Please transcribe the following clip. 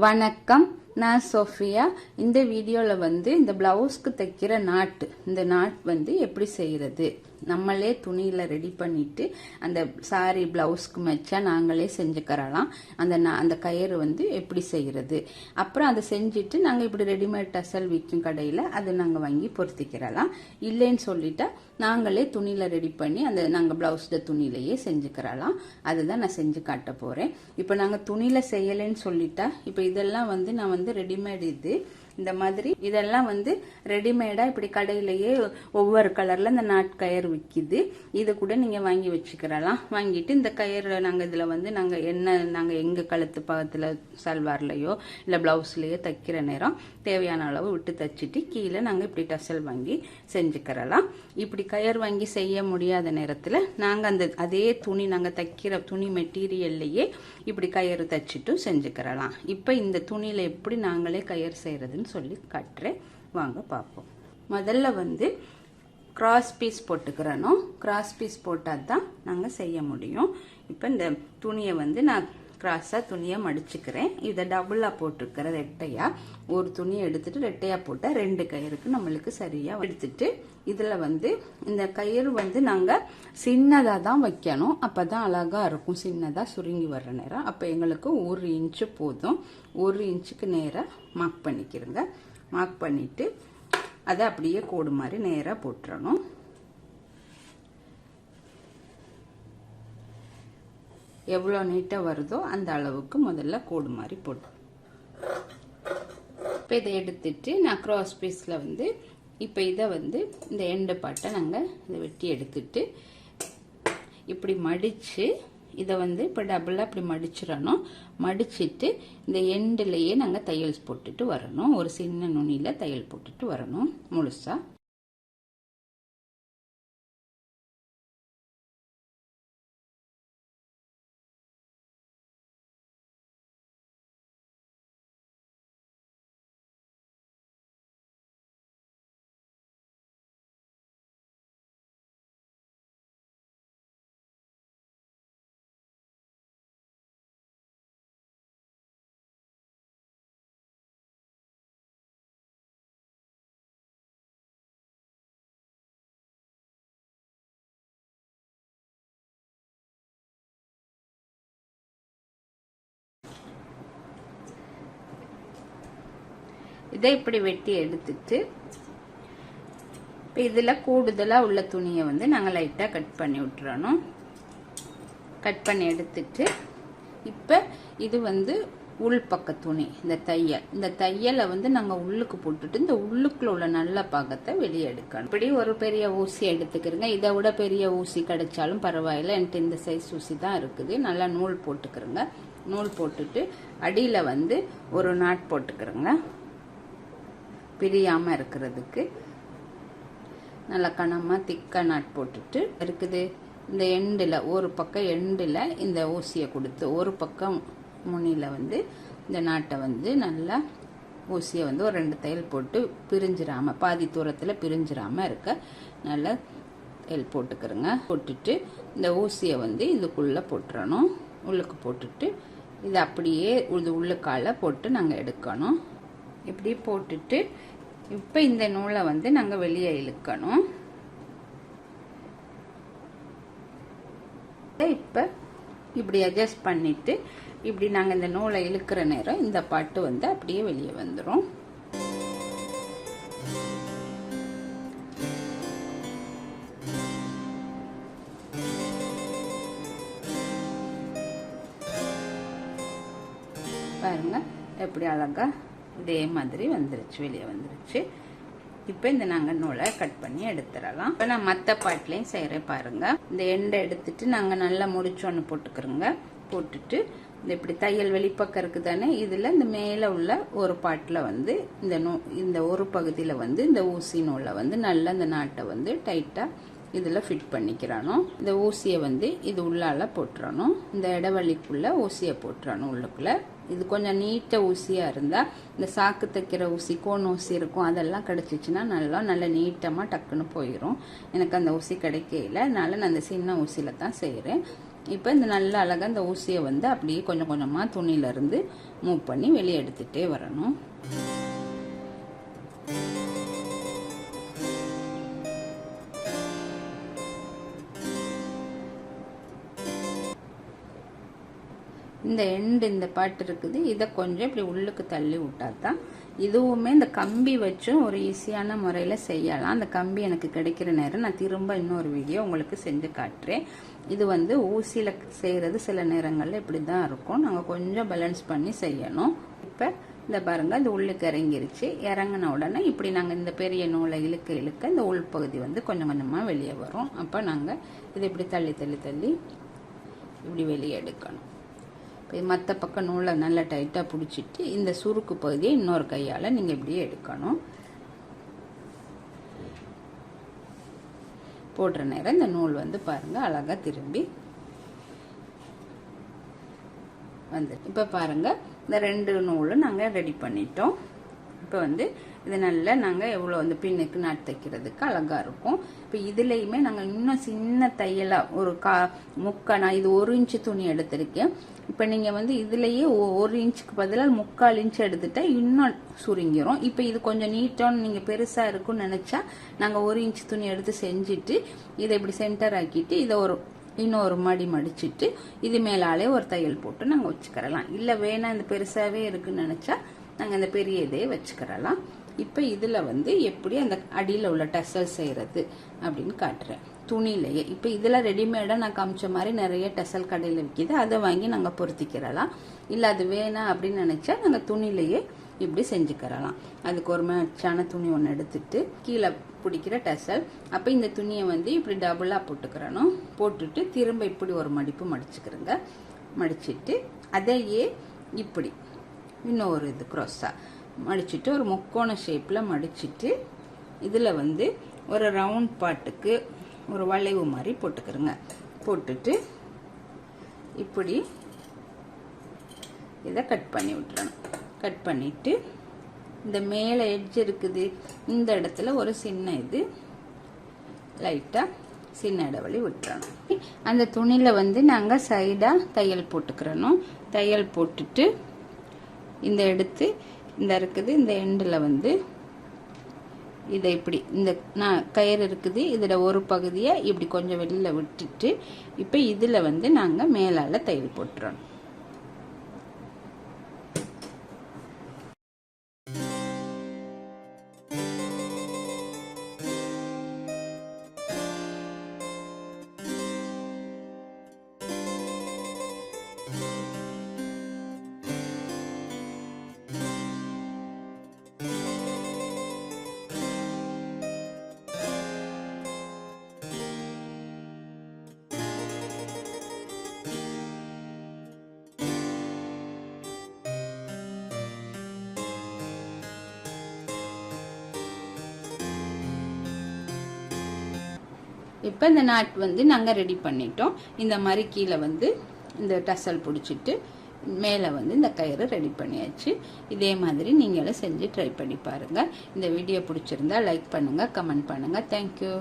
வணக்கம், நான் சோஃபியா. இந்த வீடியோவில் இந்த பிளவுஸ்க்கு தைக்கிற நாட், இந்த நாட் எப்படி செய்கிறது, நம்மளே துணியில் ரெடி பண்ணிட்டு அந்த சாரி பிளவுஸ்க்கு மேட்சா நாங்களே செஞ்சுக்கிறலாம். அந்த கயிறு எப்படி செய்கிறது, அப்புறம் அதை செஞ்சுட்டு நாங்கள் இப்படி ரெடிமேட் டசல் விற்கும் கடையில் அதை நாங்கள் வாங்கி பொருத்திக்கிறலாம். இல்லைன்னு சொல்லிட்டா நாங்களே துணியில் ரெடி பண்ணி நாங்கள் பிளவுஸில் துணியிலேயே செஞ்சுக்கிறலாம். அதுதான் நான் செஞ்சு காட்ட போகிறேன். இப்போ நாங்கள் துணியில் செய்யலைன்னு சொல்லிட்டா, இப்போ இதெல்லாம் நான் ரெடிமேட் இந்த மாதிரி இதெல்லாம் ரெடிமேடா இப்படி கடையிலேயே ஒவ்வொரு கலர்ல இந்த நாட் கயிறு விற்கிது. இது கூட நீங்க வாங்கி வச்சுக்கிறலாம். வாங்கிட்டு இந்த கயிறு நாங்க இதுல நாங்க எங்க கழுத்து பக்கத்துல சல்வார்லயோ இல்ல பிளவுஸ்லயோ தைக்கிற நேரம் தேவையான அளவு விட்டு தச்சுட்டு கீழே நாங்க இப்படி டசல் வாங்கி செஞ்சுக்கிறலாம். இப்படி கயிறு வாங்கி செய்ய முடியாத நேரத்துல நாங்க அதே துணி நாங்க தைக்கிற துணி மெட்டீரியல்லையே இப்படி கயிறு தச்சுட்டும் செஞ்சுக்கிறலாம். இப்ப இந்த துணியில எப்படி நாங்களே கயிறு செய்யறது சொல்லி காட்டுறேன், வாங்க பார்ப்போம். முதல்ல கிராஸ் பீஸ் போட்டுக்கிறணும். கிராஸ் பீஸ் போட்டால் தான் நாங்கள் செய்ய முடியும். இப்போ இந்த துணியை நான் கிராஸாக துணியை மடிச்சுக்கிறேன். இதை டபுளாக போட்டுருக்கிற ரெட்டையா ஒரு துணியை எடுத்துட்டு ரெட்டையா போட்டால் 2 கயிறுக்கு நம்மளுக்கு சரியாக எடுத்துட்டு இதில் இந்த கயிறு நாங்கள் சின்னதாக தான் வைக்கணும். அப்போ தான் அழகாக இருக்கும். சின்னதாக சுருங்கி வர்ற நேரம் அப்போ எங்களுக்கு 1 இன்ச்சு போதும். 1 இன்ச்சுக்கு நேராக மார்க் பண்ணிக்கிறங்க. மார்க் பண்ணிட்டு அதை அப்படியே கோடு மாதிரி நேராக போட்டுறணும். எவ்வளோ நீட்டாக வருதோ அந்த அளவுக்கு முதல்ல கோடு மாதிரி போட்டு இப்போ இதை எடுத்துட்டு நான் கிராஸ் பீஸில் இப்போ இதை இந்த எண்டு பாட்டை நாங்கள் இதை வெட்டி எடுத்துட்டு இப்படி மடித்து இதை இப்போ டபுளாக இப்படி மடிச்சிடணும். மடிச்சிட்டு இந்த எண்டுலேயே நாங்கள் தையல் போட்டுட்டு வரணும். ஒரு சின்ன நுனியில் தையல் போட்டுட்டு வரணும் முழுசாக. இதை இப்படி வெட்டி எடுத்துட்டு இப்போ இதில் கூடுதலாக உள்ள துணியை நாங்கள் லைட்டாக கட் பண்ணி விட்டுறணும். கட் பண்ணி எடுத்துட்டு இப்போ இது உள் பக்க துணி, இந்த தையலை நாங்கள் உள்ளுக்கு போட்டுட்டு இந்த உள்ளுக்குள்ள உள்ள நல்ல பாகத்தை வெளியே எடுக்கணும். இப்படி ஒரு பெரிய ஊசி எடுத்துக்கிறங்க. இதை விட பெரிய ஊசி கிடைச்சாலும் பரவாயில்ல, என்கிட்ட இந்த சைஸ் ஊசி தான் இருக்குது. நல்லா நூல் போட்டுக்கிறங்க. நூல் போட்டுட்டு அடியில் ஒரு நாட் போட்டுக்கிறங்க. பிரியாம இருக்கிறதுக்கு நல்லா கனமா திக்கா நாட் போட்டுட்டு இருக்குது. இந்த எண்டில் ஒரு பக்கம் எண்டில் இந்த ஊசியை கொடுத்து ஒரு பக்கம் முனியில் இந்த நாட்டை நல்லா ஊசியை ஒரு 2 தையல் போட்டு பிரிஞ்சிடாம பாதி தூரத்தில் பிரிஞ்சிடாம இருக்க நல்லா தையல் போட்டுக்கிறங்க. போட்டுட்டு இந்த ஊசியை இதுக்குள்ளே போட்டுறணும். உள்ளுக்கு போட்டுட்டு இது அப்படியே உள்ளுக்கால போட்டு நாங்கள் எடுக்கணும். இப்படி போட்டுட்டு இப்போ இந்த நூலை நாங்கள் வெளியே இழுக்கணும். இப்போ இப்படி அட்ஜஸ்ட் பண்ணிட்டு இப்படி நாங்கள் இந்த நூலை இழுக்கிற நேரம் இந்த பாட்டு அப்படியே வெளியே வந்துடும். பாருங்க எப்படி அழகா இதே மாதிரி வந்துருச்சு, வெளியே வந்துருச்சு. இப்போ இந்த நாங்கள் நூலை கட் பண்ணி எடுத்துடலாம். இப்போ நான் மற்ற பாட்டிலையும் செய்கிறேன் பாருங்க. இந்த எண்டை எடுத்துட்டு நாங்கள் நல்லா முடிச்சோன்னு போட்டுக்கிறோங்க. போட்டுட்டு இந்த இப்படி தையல் வெளிப்பக்கம் இருக்குது தானே, இதில் இந்த மேலே உள்ள ஒரு பாட்டில் இந்த ஒரு பகுதியில் இந்த ஊசி நூலை நல்லா இந்த நாட்டை டைட்டாக இதில் ஃபிட் பண்ணிக்கிறானோ. இந்த ஊசியை இது உள்ளால போட்டுறணும். இந்த இடைவெளிக்குள்ள ஊசியை போட்டுறணும் உள்ளுக்குள்ள. இது கொஞ்சம் நீட்ட ஊசியா இருந்தா, இந்த சாக்கு தைக்கிற ஊசி கோன் ஊசி இருக்கும், அதெல்லாம் கிடைச்சிச்சுன்னா நல்ல நீட்டமா டக்குன்னு போயிடும். எனக்கு அந்த ஊசி கிடைக்கல, அதனால நான் அந்த சின்ன ஊசியில தான் செய்யறேன். இப்போ இந்த நல்ல அழகாக இந்த ஊசியை வந்து அப்படியே கொஞ்சம் கொஞ்சமாக துணியிலேருந்து மூவ் பண்ணி வெளியே எடுத்துகிட்டே வரணும். இந்த இந்த பாட்டு இருக்குது, இதை கொஞ்சம் இப்படி உள்ளுக்கு தள்ளி விட்டா தான் இதுவுமே இந்த கம்பி வச்சும் ஒரு ஈஸியான முறையில் செய்யலாம். அந்த கம்பி எனக்கு கிடைக்கிற நேரம் நான் திரும்ப இன்னொரு வீடியோ உங்களுக்கு செஞ்சு காட்டுறேன். இது வந்து ஊசியில் செய்கிறது சில நேரங்களில் இப்படி தான் இருக்கும். நாங்கள் கொஞ்சம் பேலன்ஸ் பண்ணி செய்யணும். இப்போ இந்த பாருங்கள், இது உள்ளுக்கு இறங்கிருச்சு. இறங்கின உடனே இப்படி நாங்கள் இந்த பெரிய நூலை இழுக்க இழுக்க இந்த உள்பகுதி வந்து கொஞ்சம் கொஞ்சமாக வெளியே வரும். அப்போ நாங்கள் இதை இப்படி தள்ளி தள்ளி தள்ளி இப்படி வெளியே எடுக்கணும். இப்போ மற்ற பக்கம் நூலை நல்லா டைட்டாக பிடிச்சிட்டு இந்த சுருக்கு பகுதியை இன்னொரு கையால் நீங்கள் இப்படியே எடுக்கணும். போடுற நேரம் இந்த நூல் வந்து பாருங்கள் அழகாக திரும்பி வந்து இப்போ பாருங்கள் இந்த 2 நூலும் நாங்கள் ரெடி பண்ணிட்டோம். இப்போ வந்து இது நல்லா நாங்கள் எவ்வளோ வந்து பின்னுக்கு நாட் தைக்கிறதுக்கு அழகாக இருக்கும். இப்போ இதுலேயுமே நாங்கள் இன்னும் சின்ன தையலாக ஒரு நான் இது 1 இன்ச்சு துணி எடுத்திருக்கேன். இப்போ நீங்கள் வந்து இதுலேயே 1 இன்ச்சுக்கு பதிலாக 3/4 இன்ச்சு எடுத்துட்டா இன்னும் சுருங்கிரும். இப்போ இது கொஞ்சம் நீட்டாக நீங்கள் பெருசாக இருக்குன்னு நினச்சா நாங்கள் 1 இன்ச்சு துணி எடுத்து செஞ்சுட்டு இதை இப்படி சென்டர் ஆக்கிட்டு இதை இன்னொரு மடி மடிச்சுட்டு இது மேலாலே ஒரு தையல் போட்டு நாங்கள் வச்சுக்கிறலாம். இல்லை வேணாம் இந்த பெருசாகவே இருக்குன்னு நினச்சா நாங்கள் இந்த பெரிய இதே வச்சுக்கிறலாம். இப்போ இதில் வந்து எப்படி அந்த அடியில் உள்ள டசல் செய்கிறது அப்படின்னு காட்டுறேன் துணியிலேயே. இப்போ இதில் ரெடிமேடாக நான் காமிச்ச மாதிரி நிறைய டசல் கடையில் விற்கிது, அதை வாங்கி நாங்கள் பொருத்திக்கிறலாம். இல்லை அது வேணாம் அப்படின்னு நினச்சா நாங்கள் துணியிலேயே இப்படி செஞ்சுக்கிறலாம். அதுக்கு ஒரு மேட்சான துணி ஒன்று எடுத்துட்டு கீழே பிடிக்கிற டசல். அப்போ இந்த துணியை வந்து இப்படி டபுளாக போட்டுக்கிறணும். போட்டுட்டு திரும்ப இப்படி ஒரு மடிப்பு மடிச்சுக்கிறோங்க. மடிச்சுட்டு அதையே இப்படி இன்னொரு இது க்ராஸாக மடிச்சுட்டு ஒரு முக்கோண ஷேப்பில் மடிச்சுட்டு இதில் வந்து ஒரு ரவுண்ட் பாட்டுக்கு ஒரு வளைவு மாதிரி போட்டுக்கிறோங்க. போட்டுட்டு இப்படி இதை கட் பண்ணி விட்டுறணும். கட் பண்ணிவிட்டு இந்த மேலே எட்ஜ் இருக்குது இந்த இடத்துல ஒரு சின்ன இது லைட்டாக சின்ன இடைவெளி விட்டுறணும். அந்த துணியில் வந்து நாங்கள் சைடாக தையல் போட்டுக்கிறணும். தையல் போட்டுட்டு இந்த எடுத்து இந்த இருக்குது இந்த எண்டில் வந்து இதை இப்படி இந்த கயிறு இருக்குது இதோட ஒரு பகுதியை இப்படி கொஞ்சம் வெளியில் விட்டுட்டு இப்போ இதில் வந்து நாங்கள் மேலால் தையல் போட்டுறோம். இப்போ இந்த நாட் வந்து நாங்கள் ரெடி பண்ணிட்டோம். இந்த மாதிரி கீழே வந்து இந்த டசல் பிடிச்சிட்டு மேலே வந்து இந்த கயிறு ரெடி பண்ணியாச்சு. இதே மாதிரி நீங்களும் செஞ்சு ட்ரை பண்ணி பாருங்கள். இந்த வீடியோ பிடிச்சிருந்தா லைக் பண்ணுங்கள், கமெண்ட் பண்ணுங்கள். தேங்க்யூ.